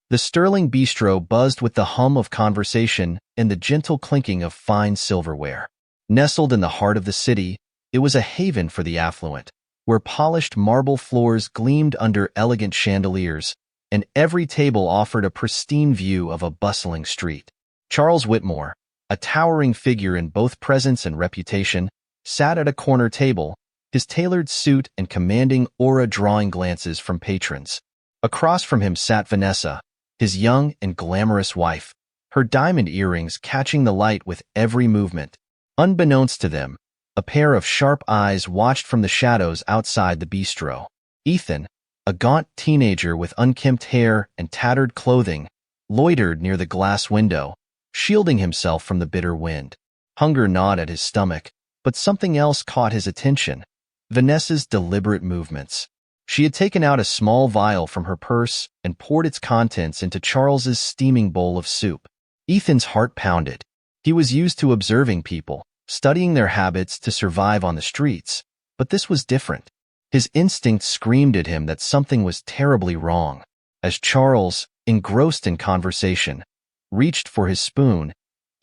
The Sterling bistro buzzed with the hum of conversation and the gentle clinking of fine silverware. Nestled in the heart of the city, it was a haven for the affluent, where polished marble floors gleamed under elegant chandeliers, and every table offered a pristine view of a bustling street. Charles Whitmore, a towering figure in both presence and reputation, sat at a corner table, his tailored suit and commanding aura drawing glances from patrons. Across from him sat Vanessa, his young and glamorous wife, her diamond earrings catching the light with every movement. Unbeknownst to them, a pair of sharp eyes watched from the shadows outside the bistro. Ethan, a gaunt teenager with unkempt hair and tattered clothing, loitered near the glass window, shielding himself from the bitter wind. Hunger gnawed at his stomach, but something else caught his attention: Vanessa's deliberate movements. She had taken out a small vial from her purse and poured its contents into Charles's steaming bowl of soup. Ethan's heart pounded. He was used to observing people, studying their habits to survive on the streets, but this was different. His instincts screamed at him that something was terribly wrong. As Charles, engrossed in conversation, reached for his spoon,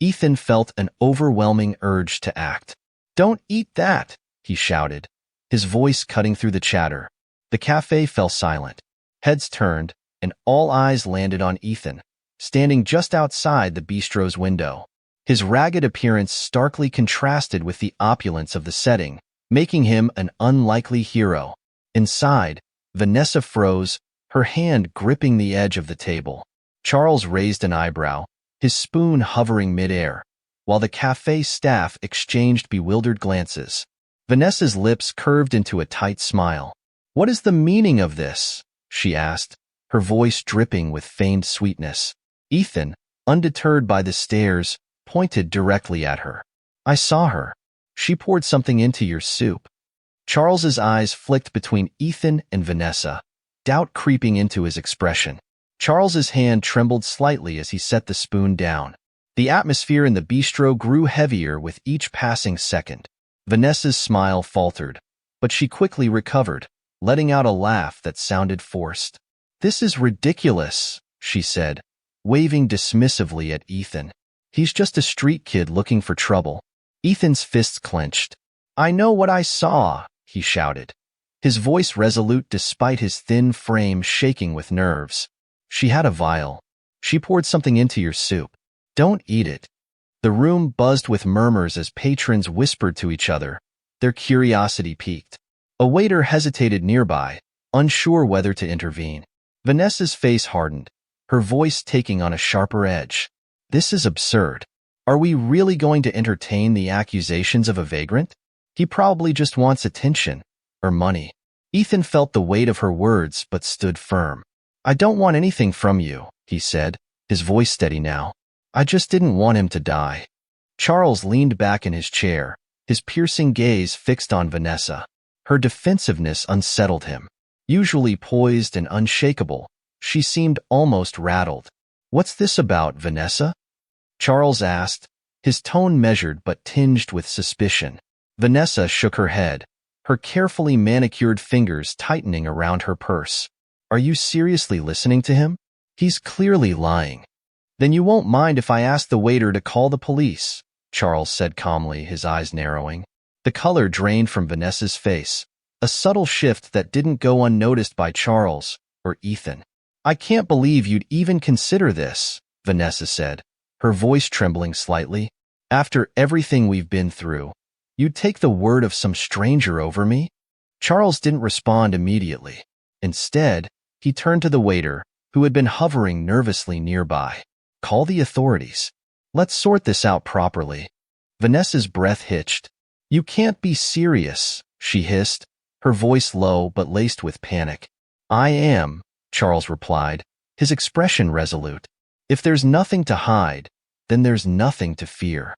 Ethan felt an overwhelming urge to act. "Don't eat that," he shouted, his voice cutting through the chatter. The cafe fell silent. Heads turned, and all eyes landed on Ethan, standing just outside the bistro's window. His ragged appearance starkly contrasted with the opulence of the setting, making him an unlikely hero. Inside, Vanessa froze, her hand gripping the edge of the table. Charles raised an eyebrow, his spoon hovering midair, while the cafe staff exchanged bewildered glances. Vanessa's lips curved into a tight smile. "What is the meaning of this?" she asked, her voice dripping with feigned sweetness. Ethan, undeterred by the stares, pointed directly at her. "I saw her. She poured something into your soup." Charles's eyes flicked between Ethan and Vanessa, doubt creeping into his expression. Charles's hand trembled slightly as he set the spoon down. The atmosphere in the bistro grew heavier with each passing second. Vanessa's smile faltered, but she quickly recovered, letting out a laugh that sounded forced. "This is ridiculous," she said, waving dismissively at Ethan. "He's just a street kid looking for trouble." Ethan's fists clenched. "I know what I saw," he shouted, his voice resolute despite his thin frame shaking with nerves. "She had a vial. She poured something into your soup. Don't eat it." The room buzzed with murmurs as patrons whispered to each other, their curiosity piqued. A waiter hesitated nearby, unsure whether to intervene. Vanessa's face hardened, her voice taking on a sharper edge. "This is absurd. Are we really going to entertain the accusations of a vagrant? He probably just wants attention, or money." Ethan felt the weight of her words but stood firm. "I don't want anything from you," he said, his voice steady now. "I just didn't want him to die." Charles leaned back in his chair, his piercing gaze fixed on Vanessa. Her defensiveness unsettled him. Usually poised and unshakable, she seemed almost rattled. "What's this about, Vanessa?" Charles asked, his tone measured but tinged with suspicion. Vanessa shook her head, her carefully manicured fingers tightening around her purse. "Are you seriously listening to him? He's clearly lying." "Then you won't mind if I ask the waiter to call the police," Charles said calmly, his eyes narrowing. The color drained from Vanessa's face, a subtle shift that didn't go unnoticed by Charles or Ethan. "I can't believe you'd even consider this," Vanessa said, her voice trembling slightly. "After everything we've been through, you'd take the word of some stranger over me?" Charles didn't respond immediately. Instead, he turned to the waiter, who had been hovering nervously nearby. "Call the authorities. Let's sort this out properly." Vanessa's breath hitched. "You can't be serious," she hissed, her voice low but laced with panic. "I am," Charles replied, his expression resolute. "If there's nothing to hide, then there's nothing to fear."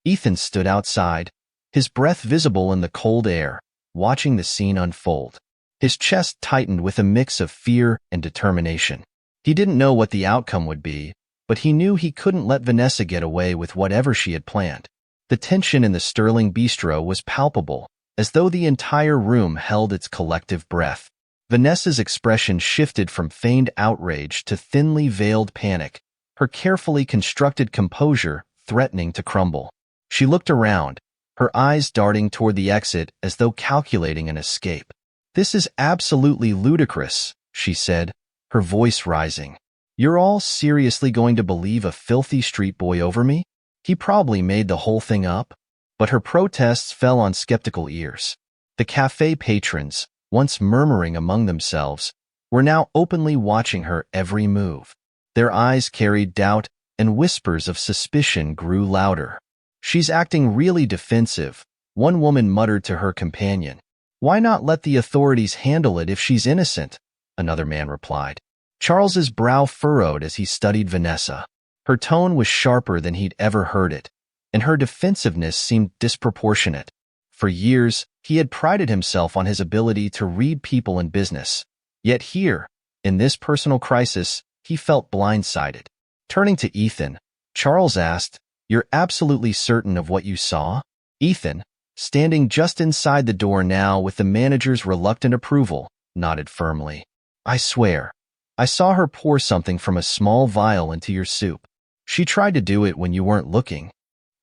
Ethan stood outside, his breath visible in the cold air, watching the scene unfold. His chest tightened with a mix of fear and determination. He didn't know what the outcome would be, but he knew he couldn't let Vanessa get away with whatever she had planned. The tension in the Sterling bistro was palpable, as though the entire room held its collective breath. Vanessa's expression shifted from feigned outrage to thinly veiled panic, her carefully constructed composure threatening to crumble. She looked around, her eyes darting toward the exit as though calculating an escape. "This is absolutely ludicrous," she said, her voice rising. "You're all seriously going to believe a filthy street boy over me? He probably made the whole thing up." But her protests fell on skeptical ears. The cafe patrons, once murmuring among themselves, were now openly watching her every move. Their eyes carried doubt, and whispers of suspicion grew louder. "She's acting really defensive," one woman muttered to her companion. "Why not let the authorities handle it if she's innocent?" another man replied. Charles's brow furrowed as he studied Vanessa. Her tone was sharper than he'd ever heard it, and her defensiveness seemed disproportionate. For years, he had prided himself on his ability to read people and business. Yet here, in this personal crisis, he felt blindsided. Turning to Ethan, Charles asked, "You're absolutely certain of what you saw?" Ethan, standing just inside the door now with the manager's reluctant approval, nodded firmly. "I swear, I saw her pour something from a small vial into your soup. She tried to do it when you weren't looking."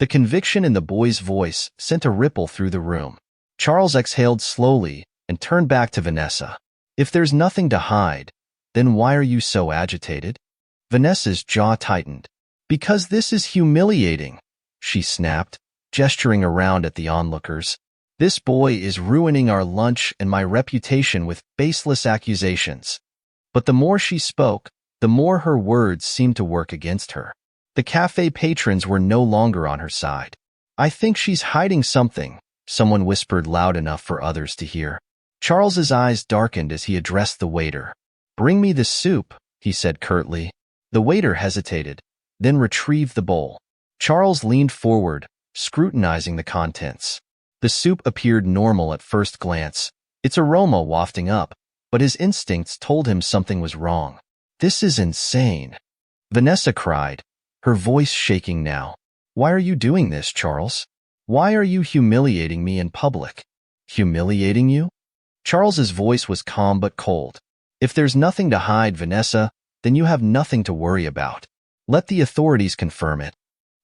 The conviction in the boy's voice sent a ripple through the room. Charles exhaled slowly and turned back to Vanessa. "If there's nothing to hide, then why are you so agitated?" Vanessa's jaw tightened. "Because this is humiliating," she snapped, gesturing around at the onlookers. "This boy is ruining our lunch and my reputation with baseless accusations." But the more she spoke, the more her words seemed to work against her. The cafe patrons were no longer on her side. "I think she's hiding something," someone whispered loud enough for others to hear. Charles's eyes darkened as he addressed the waiter. "Bring me the soup," he said curtly. The waiter hesitated, then retrieved the bowl. Charles leaned forward, scrutinizing the contents. The soup appeared normal at first glance, its aroma wafting up, but his instincts told him something was wrong. "This is insane," Vanessa cried, her voice shaking now. "Why are you doing this, Charles? Why are you humiliating me in public?" "Humiliating you?" Charles's voice was calm but cold. "If there's nothing to hide, Vanessa, then you have nothing to worry about. Let the authorities confirm it."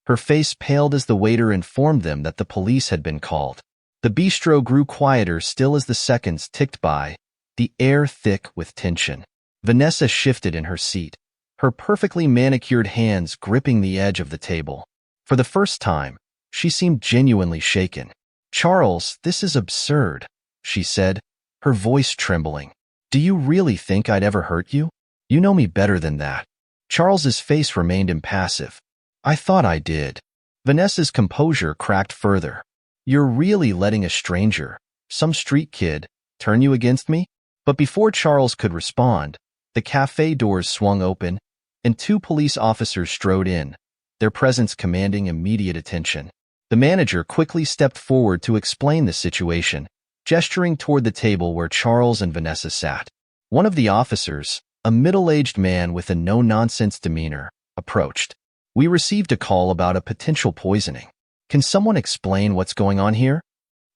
Her face paled as the waiter informed them that the police had been called. The bistro grew quieter still as the seconds ticked by, the air thick with tension. Vanessa shifted in her seat, her perfectly manicured hands gripping the edge of the table. For the first time, she seemed genuinely shaken. "Charles, this is absurd," she said, her voice trembling. "Do you really think I'd ever hurt you? You know me better than that." Charles's face remained impassive. "I thought I did." Vanessa's composure cracked further. "You're really letting a stranger, some street kid, turn you against me?" But before Charles could respond, the cafe doors swung open, and two police officers strode in, their presence commanding immediate attention. The manager quickly stepped forward to explain the situation, gesturing toward the table where Charles and Vanessa sat. One of the officers, a middle-aged man with a no-nonsense demeanor, approached. "We received a call about a potential poisoning. Can someone explain what's going on here?"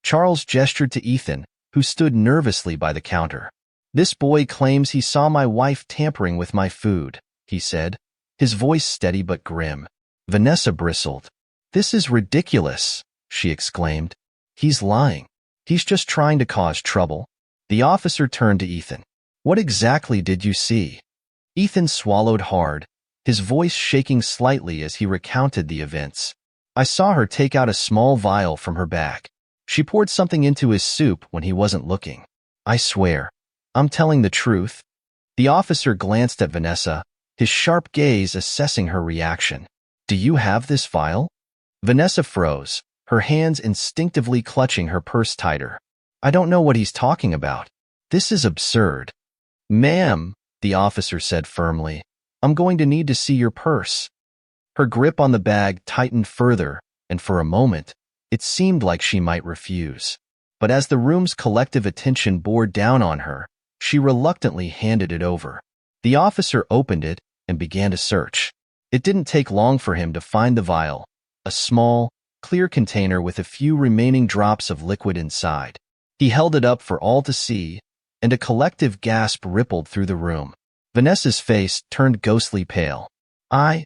Charles gestured to Ethan, who stood nervously by the counter. "This boy claims he saw my wife tampering with my food," he said, his voice steady but grim. Vanessa bristled. "This is ridiculous," she exclaimed. "He's lying. He's just trying to cause trouble." The officer turned to Ethan. "What exactly did you see?" Ethan swallowed hard, his voice shaking slightly as he recounted the events. "I saw her take out a small vial from her bag. She poured something into his soup when he wasn't looking. I swear, I'm telling the truth." The officer glanced at Vanessa, his sharp gaze assessing her reaction. "Do you have this vial?" Vanessa froze, her hands instinctively clutching her purse tighter. "I don't know what he's talking about. This is absurd." "Ma'am," the officer said firmly, "I'm going to need to see your purse." Her grip on the bag tightened further, and for a moment, it seemed like she might refuse. But as the room's collective attention bore down on her, she reluctantly handed it over. The officer opened it and began to search. It didn't take long for him to find the vial, a small, clear container with a few remaining drops of liquid inside. He held it up for all to see, and a collective gasp rippled through the room. Vanessa's face turned ghostly pale. I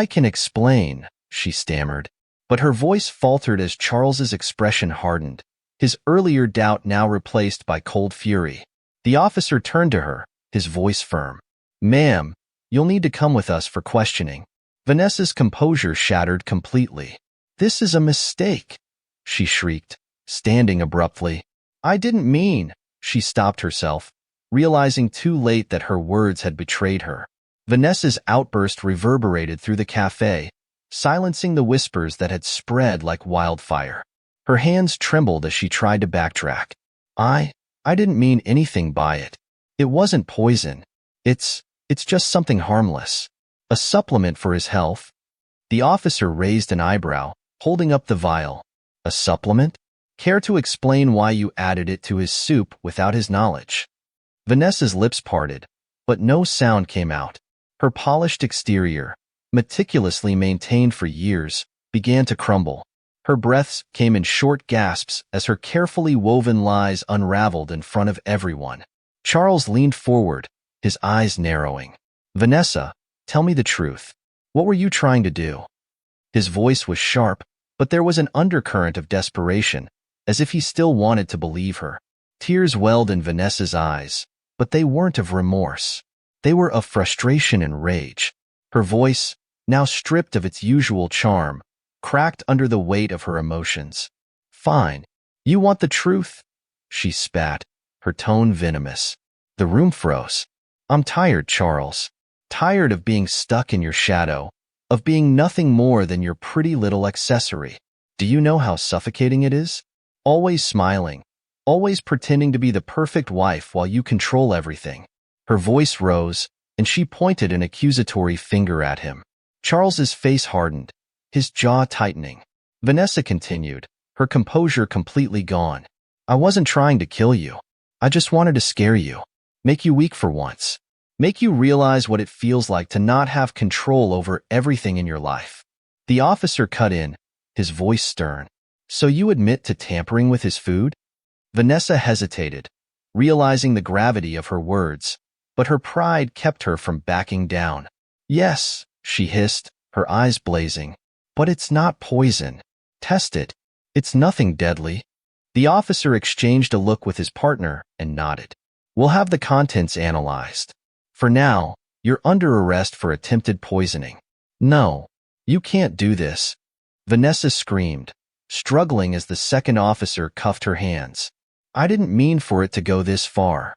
can explain, she stammered. But her voice faltered as Charles's expression hardened, his earlier doubt now replaced by cold fury. The officer turned to her, his voice firm. Ma'am, you'll need to come with us for questioning. Vanessa's composure shattered completely. This is a mistake, she shrieked, standing abruptly. I didn't mean, she stopped herself, realizing too late that her words had betrayed her. Vanessa's outburst reverberated through the café, silencing the whispers that had spread like wildfire. Her hands trembled as she tried to backtrack. I didn't mean anything by it. It wasn't poison. It's just something harmless. A supplement for his health. The officer raised an eyebrow, holding up the vial. A supplement? Care to explain why you added it to his soup without his knowledge? Vanessa's lips parted, but no sound came out. Her polished exterior, meticulously maintained for years, began to crumble. Her breaths came in short gasps as her carefully woven lies unraveled in front of everyone. Charles leaned forward, his eyes narrowing. Vanessa, tell me the truth. What were you trying to do? His voice was sharp, but there was an undercurrent of desperation, as if he still wanted to believe her. Tears welled in Vanessa's eyes, but they weren't of remorse. They were of frustration and rage. Her voice, now stripped of its usual charm, cracked under the weight of her emotions. Fine. You want the truth? She spat, her tone venomous. The room froze. I'm tired, Charles. Tired of being stuck in your shadow, of being nothing more than your pretty little accessory. Do you know how suffocating it is? Always smiling, always pretending to be the perfect wife while you control everything. Her voice rose, and she pointed an accusatory finger at him. Charles's face hardened, his jaw tightening. Vanessa continued, her composure completely gone. I wasn't trying to kill you. I just wanted to scare you. Make you weak for once. Make you realize what it feels like to not have control over everything in your life. The officer cut in, his voice stern. So you admit to tampering with his food? Vanessa hesitated, realizing the gravity of her words, but her pride kept her from backing down. Yes, she hissed, her eyes blazing. But it's not poison. Test it. It's nothing deadly. The officer exchanged a look with his partner and nodded. We'll have the contents analyzed. For now, you're under arrest for attempted poisoning. No, you can't do this. Vanessa screamed, struggling as the second officer cuffed her hands. I didn't mean for it to go this far.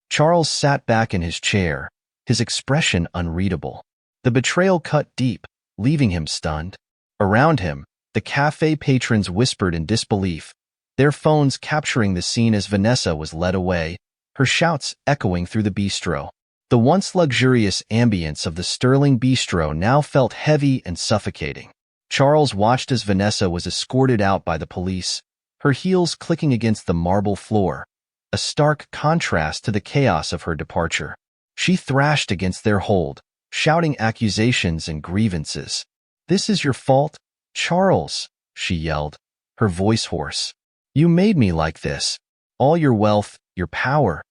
Charles sat back in his chair, his expression unreadable. The betrayal cut deep, leaving him stunned. Around him, the cafe patrons whispered in disbelief, their phones capturing the scene as Vanessa was led away, her shouts echoing through the bistro. The once luxurious ambience of the Sterling Bistro now felt heavy and suffocating. Charles watched as Vanessa was escorted out by the police, her heels clicking against the marble floor, a stark contrast to the chaos of her departure. She thrashed against their hold, shouting accusations and grievances. This is your fault, Charles, she yelled, her voice hoarse. You made me like this. All your wealth, your power.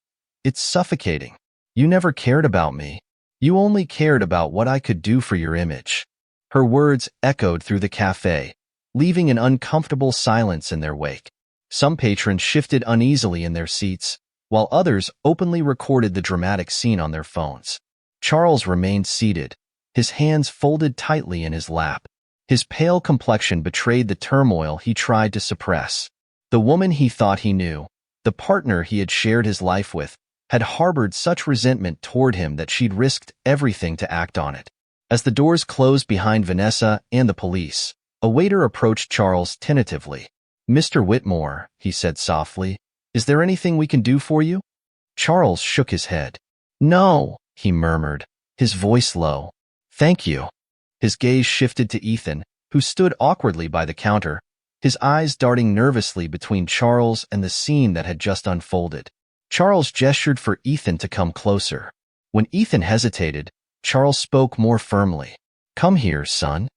It's suffocating. You never cared about me. You only cared about what I could do for your image. Her words echoed through the cafe, leaving an uncomfortable silence in their wake. Some patrons shifted uneasily in their seats, while others openly recorded the dramatic scene on their phones. Charles remained seated, his hands folded tightly in his lap. His pale complexion betrayed the turmoil he tried to suppress. The woman he thought he knew, the partner he had shared his life with, had harbored such resentment toward him that she'd risked everything to act on it. As the doors closed behind Vanessa and the police, a waiter approached Charles tentatively. Mr. Whitmore, he said softly, is there anything we can do for you? Charles shook his head. No, he murmured, his voice low. Thank you. His gaze shifted to Ethan, who stood awkwardly by the counter, his eyes darting nervously between Charles and the scene that had just unfolded. Charles gestured for Ethan to come closer. When Ethan hesitated, Charles spoke more firmly. Come here, son.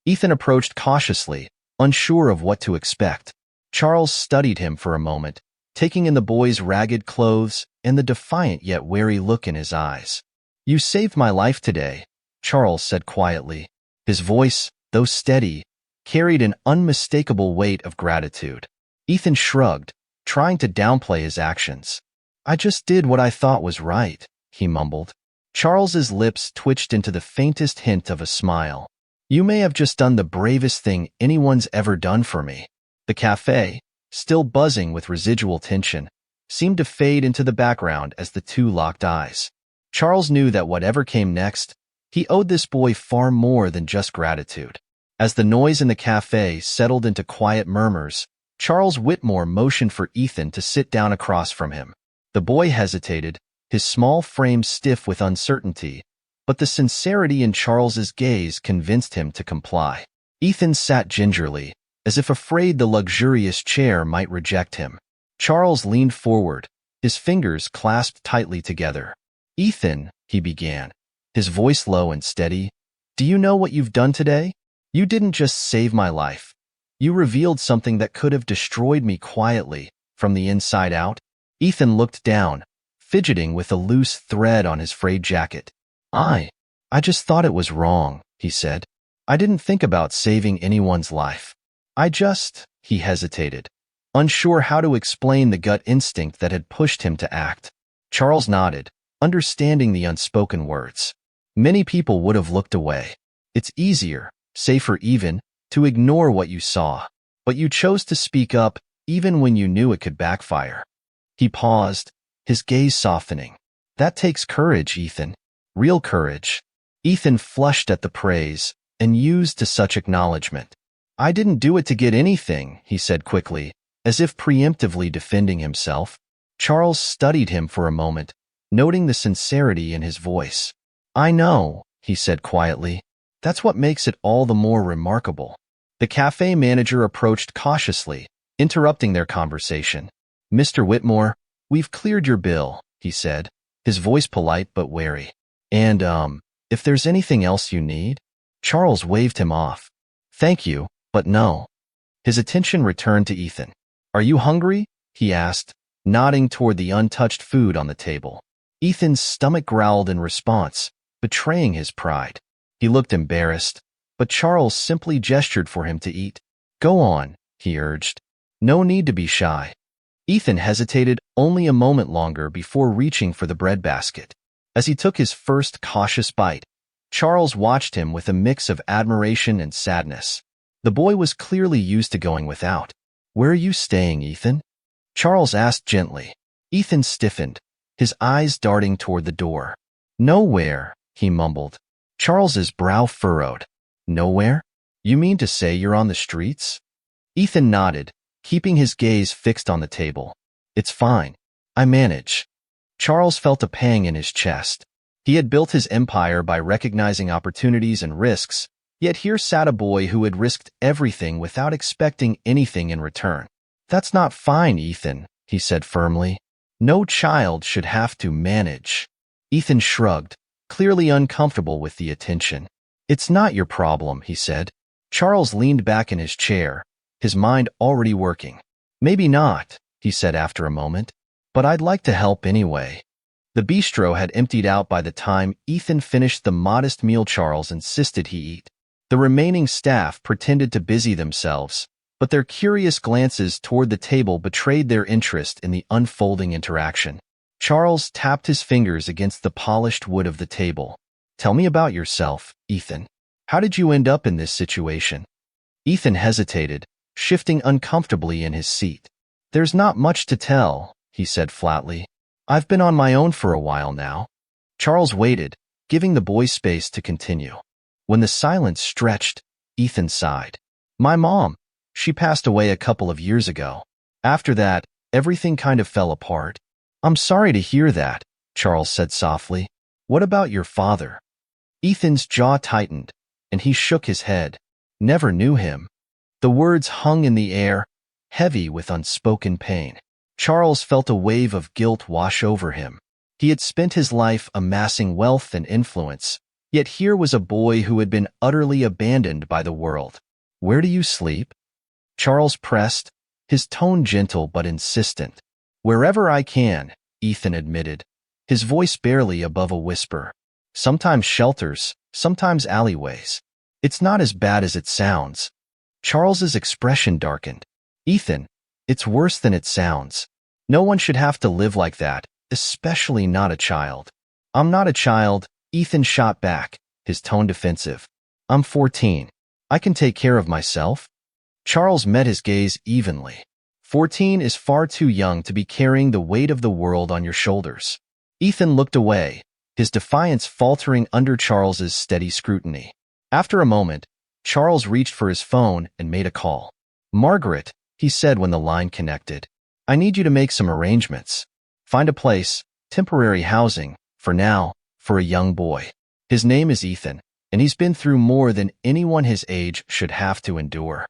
Ethan approached cautiously, unsure of what to expect. Charles studied him for a moment, taking in the boy's ragged clothes and the defiant yet wary look in his eyes. "You saved my life today," Charles said quietly. His voice, though steady, carried an unmistakable weight of gratitude. Ethan shrugged, trying to downplay his actions. "I just did what I thought was right," he mumbled. Charles's lips twitched into the faintest hint of a smile. "You may have just done the bravest thing anyone's ever done for me." The café, still buzzing with residual tension, seemed to fade into the background as the two locked eyes. Charles knew that whatever came next, he owed this boy far more than just gratitude. As the noise in the café settled into quiet murmurs, Charles Whitmore motioned for Ethan to sit down across from him. The boy hesitated, his small frame stiff with uncertainty, but the sincerity in Charles's gaze convinced him to comply. Ethan sat gingerly, as if afraid the luxurious chair might reject him. Charles leaned forward, his fingers clasped tightly together. "Ethan," he began, his voice low and steady, "do you know what you've done today? You didn't just save my life. You revealed something that could have destroyed me quietly, from the inside out." Ethan looked down, fidgeting with a loose thread on his frayed jacket. I just thought it was wrong," he said. "I didn't think about saving anyone's life. He hesitated, unsure how to explain the gut instinct that had pushed him to act. Charles nodded, understanding the unspoken words. Many people would have looked away. It's easier, safer even, to ignore what you saw. But you chose to speak up, even when you knew it could backfire." He paused, his gaze softening. "That takes courage, Ethan. Real courage." Ethan flushed at the praise, and used to such acknowledgement. "I didn't do it to get anything," he said quickly, as if preemptively defending himself. Charles studied him for a moment, noting the sincerity in his voice. "I know," he said quietly. "That's what makes it all the more remarkable." The cafe manager approached cautiously, interrupting their conversation. "Mr. Whitmore, we've cleared your bill," he said, his voice polite but wary. "And, if there's anything else you need?" Charles waved him off. "Thank you, but no." His attention returned to Ethan. "Are you hungry?" he asked, nodding toward the untouched food on the table. Ethan's stomach growled in response, betraying his pride. He looked embarrassed, but Charles simply gestured for him to eat. "Go on," he urged. "No need to be shy." Ethan hesitated only a moment longer before reaching for the breadbasket. As he took his first cautious bite, Charles watched him with a mix of admiration and sadness. The boy was clearly used to going without. "Where are you staying, Ethan?" Charles asked gently. Ethan stiffened, his eyes darting toward the door. "Nowhere," he mumbled. Charles's brow furrowed. "Nowhere? You mean to say you're on the streets?" Ethan nodded, keeping his gaze fixed on the table. "It's fine. I manage." Charles felt a pang in his chest. He had built his empire by recognizing opportunities and risks, yet here sat a boy who had risked everything without expecting anything in return. "That's not fine, Ethan," he said firmly. "No child should have to manage." Ethan shrugged, clearly uncomfortable with the attention. "It's not your problem," he said. Charles leaned back in his chair, his mind already working. "Maybe not," he said after a moment, "but I'd like to help anyway." The bistro had emptied out by the time Ethan finished the modest meal Charles insisted he eat. The remaining staff pretended to busy themselves, but their curious glances toward the table betrayed their interest in the unfolding interaction. Charles tapped his fingers against the polished wood of the table. "Tell me about yourself, Ethan. How did you end up in this situation?" Ethan hesitated, shifting uncomfortably in his seat. "There's not much to tell," he said flatly. "I've been on my own for a while now." Charles waited, giving the boy space to continue. When the silence stretched, Ethan sighed. "My mom, she passed away a couple of years ago. After that, everything kind of fell apart." "I'm sorry to hear that," Charles said softly. "What about your father?" Ethan's jaw tightened, and he shook his head. "Never knew him." The words hung in the air, heavy with unspoken pain. Charles felt a wave of guilt wash over him. He had spent his life amassing wealth and influence, yet here was a boy who had been utterly abandoned by the world. "Where do you sleep?" Charles pressed, his tone gentle but insistent. Wherever I can, Ethan admitted, his voice barely above a whisper. Sometimes shelters, sometimes alleyways. It's not as bad as it sounds. Charles's expression darkened. Ethan, it's worse than it sounds. No one should have to live like that, especially not a child. I'm not a child, Ethan shot back, his tone defensive. I'm 14. I can take care of myself. Charles met his gaze evenly. 14 is far too young to be carrying the weight of the world on your shoulders. Ethan looked away, his defiance faltering under Charles's steady scrutiny. After a moment, Charles reached for his phone and made a call. Margaret, he said when the line connected. I need you to make some arrangements. Find a place, temporary housing, for now, for a young boy. His name is Ethan, and he's been through more than anyone his age should have to endure.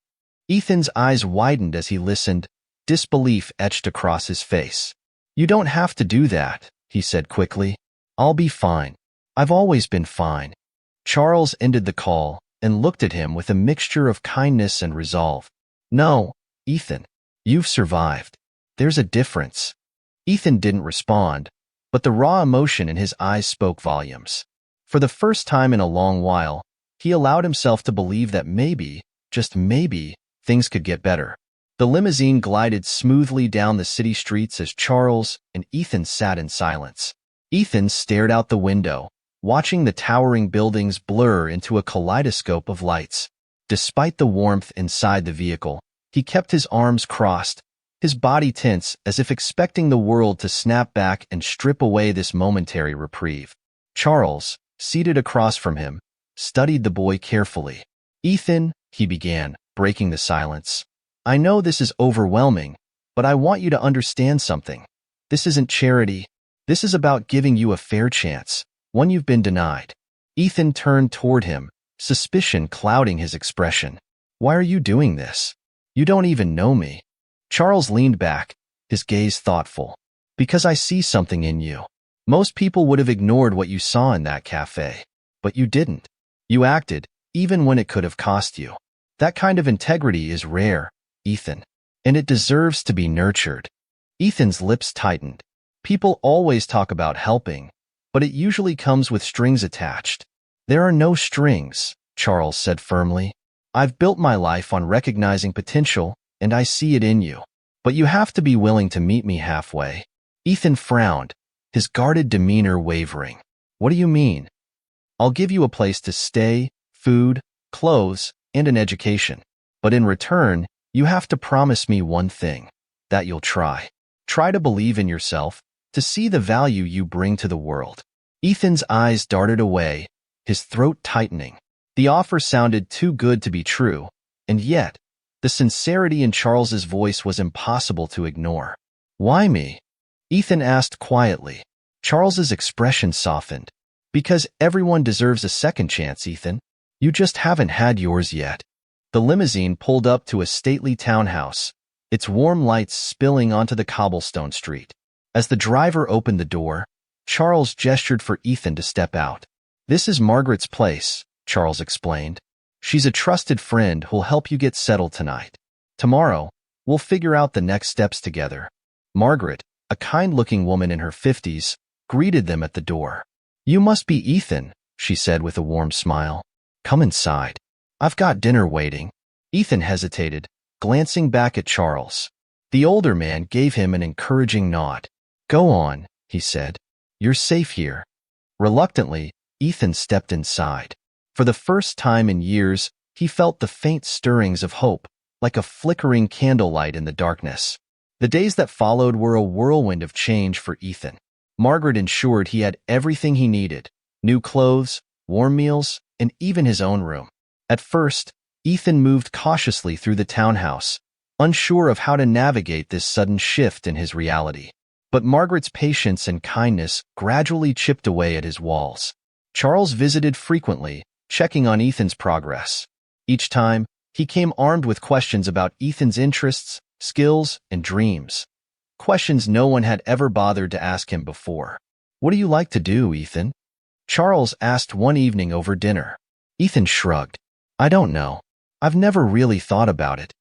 Ethan's eyes widened as he listened, disbelief etched across his face. You don't have to do that, he said quickly. I'll be fine. I've always been fine. Charles ended the call and looked at him with a mixture of kindness and resolve. No, Ethan, you've survived. There's a difference. Ethan didn't respond, but the raw emotion in his eyes spoke volumes. For the first time in a long while, he allowed himself to believe that maybe, just maybe, things could get better. The limousine glided smoothly down the city streets as Charles and Ethan sat in silence. Ethan stared out the window, watching the towering buildings blur into a kaleidoscope of lights. Despite the warmth inside the vehicle, he kept his arms crossed, his body tense as if expecting the world to snap back and strip away this momentary reprieve. Charles, seated across from him, studied the boy carefully. Ethan, he began, breaking the silence. I know this is overwhelming, but I want you to understand something. This isn't charity. This is about giving you a fair chance, one you've been denied. Ethan turned toward him, suspicion clouding his expression. Why are you doing this? You don't even know me. Charles leaned back, his gaze thoughtful. Because I see something in you. Most people would have ignored what you saw in that cafe, but you didn't. You acted, even when it could have cost you. That kind of integrity is rare, Ethan, and it deserves to be nurtured. Ethan's lips tightened. People always talk about helping, but it usually comes with strings attached. There are no strings, Charles said firmly. I've built my life on recognizing potential, and I see it in you. But you have to be willing to meet me halfway. Ethan frowned, his guarded demeanor wavering. What do you mean? I'll give you a place to stay, food, clothes, and an education. But in return, you have to promise me one thing, that you'll try. Try to believe in yourself, to see the value you bring to the world. Ethan's eyes darted away, his throat tightening. The offer sounded too good to be true, and yet, the sincerity in Charles's voice was impossible to ignore. Why me? Ethan asked quietly. Charles's expression softened. Because everyone deserves a second chance, Ethan. You just haven't had yours yet. The limousine pulled up to a stately townhouse, its warm lights spilling onto the cobblestone street. As the driver opened the door, Charles gestured for Ethan to step out. This is Margaret's place, Charles explained. She's a trusted friend who'll help you get settled tonight. Tomorrow, we'll figure out the next steps together. Margaret, a kind-looking woman in her 50s, greeted them at the door. You must be Ethan, she said with a warm smile. Come inside. I've got dinner waiting. Ethan hesitated, glancing back at Charles. The older man gave him an encouraging nod. Go on, he said. You're safe here. Reluctantly, Ethan stepped inside. For the first time in years, he felt the faint stirrings of hope, like a flickering candlelight in the darkness. The days that followed were a whirlwind of change for Ethan. Margaret ensured he had everything he needed, new clothes, warm meals, and even his own room. At first, Ethan moved cautiously through the townhouse, unsure of how to navigate this sudden shift in his reality. But Margaret's patience and kindness gradually chipped away at his walls. Charles visited frequently, checking on Ethan's progress. Each time, he came armed with questions about Ethan's interests, skills, and dreams. Questions no one had ever bothered to ask him before. What do you like to do, Ethan? Charles asked one evening over dinner. Ethan shrugged. I don't know. I've never really thought about it.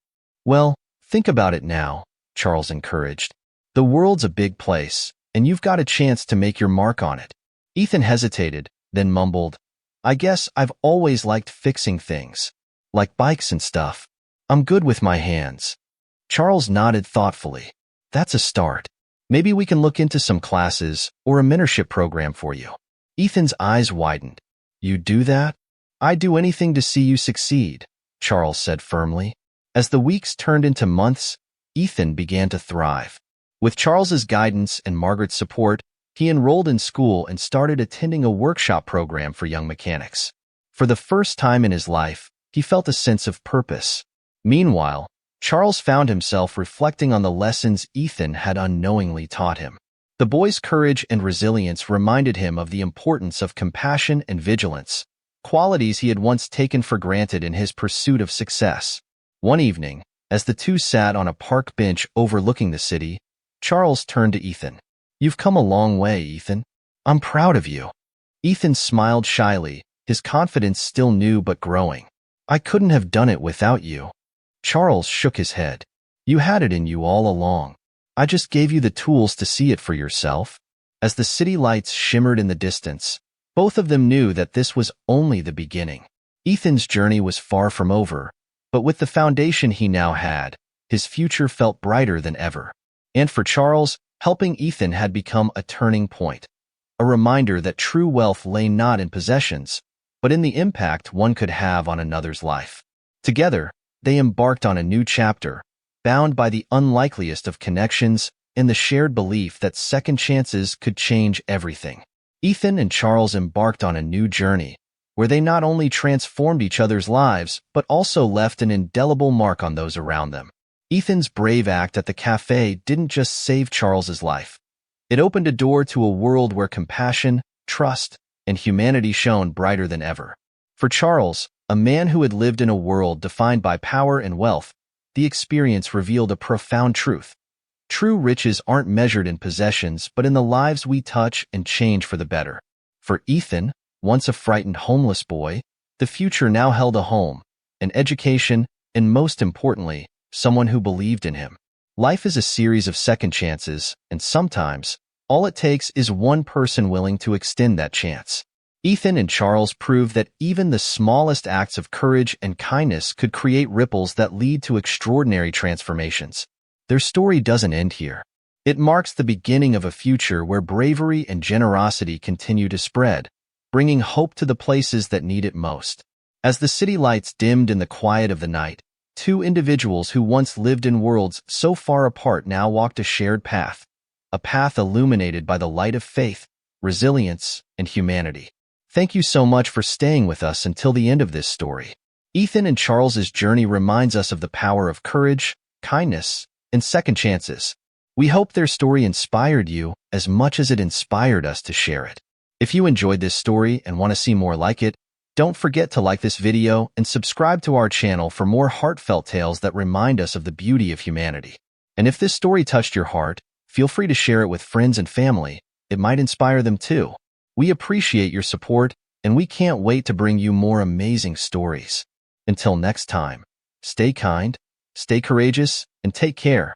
Well, think about it now, Charles encouraged. The world's a big place, and you've got a chance to make your mark on it. Ethan hesitated, then mumbled, I guess I've always liked fixing things, like bikes and stuff. I'm good with my hands. Charles nodded thoughtfully. That's a start. Maybe we can look into some classes or a mentorship program for you. Ethan's eyes widened. You do that? I'd do anything to see you succeed, Charles said firmly. As the weeks turned into months, Ethan began to thrive. With Charles's guidance and Margaret's support, he enrolled in school and started attending a workshop program for young mechanics. For the first time in his life, he felt a sense of purpose. Meanwhile, Charles found himself reflecting on the lessons Ethan had unknowingly taught him. The boy's courage and resilience reminded him of the importance of compassion and vigilance, qualities he had once taken for granted in his pursuit of success. One evening, as the two sat on a park bench overlooking the city, Charles turned to Ethan. You've come a long way, Ethan. I'm proud of you. Ethan smiled shyly, his confidence still new but growing. I couldn't have done it without you. Charles shook his head. You had it in you all along. I just gave you the tools to see it for yourself. As the city lights shimmered in the distance, both of them knew that this was only the beginning. Ethan's journey was far from over, but with the foundation he now had, his future felt brighter than ever. And for Charles, helping Ethan had become a turning point, a reminder that true wealth lay not in possessions, but in the impact one could have on another's life. Together, they embarked on a new chapter, bound by the unlikeliest of connections and the shared belief that second chances could change everything. Ethan and Charles embarked on a new journey, where they not only transformed each other's lives, but also left an indelible mark on those around them. Ethan's brave act at the café didn't just save Charles's life. It opened a door to a world where compassion, trust, and humanity shone brighter than ever. For Charles, a man who had lived in a world defined by power and wealth, the experience revealed a profound truth. True riches aren't measured in possessions, but in the lives we touch and change for the better. For Ethan, once a frightened homeless boy, the future now held a home, an education, and most importantly, someone who believed in him. Life is a series of second chances, and sometimes, all it takes is one person willing to extend that chance. Ethan and Charles proved that even the smallest acts of courage and kindness could create ripples that lead to extraordinary transformations. Their story doesn't end here. It marks the beginning of a future where bravery and generosity continue to spread, bringing hope to the places that need it most. As the city lights dimmed in the quiet of the night, two individuals who once lived in worlds so far apart now walked a shared path, a path illuminated by the light of faith, resilience, and humanity. Thank you so much for staying with us until the end of this story. Ethan and Charles's journey reminds us of the power of courage, kindness, and second chances. We hope their story inspired you as much as it inspired us to share it. If you enjoyed this story and want to see more like it, don't forget to like this video and subscribe to our channel for more heartfelt tales that remind us of the beauty of humanity. And if this story touched your heart, feel free to share it with friends and family. It might inspire them too. We appreciate your support, and we can't wait to bring you more amazing stories. Until next time, stay kind, stay courageous, and take care.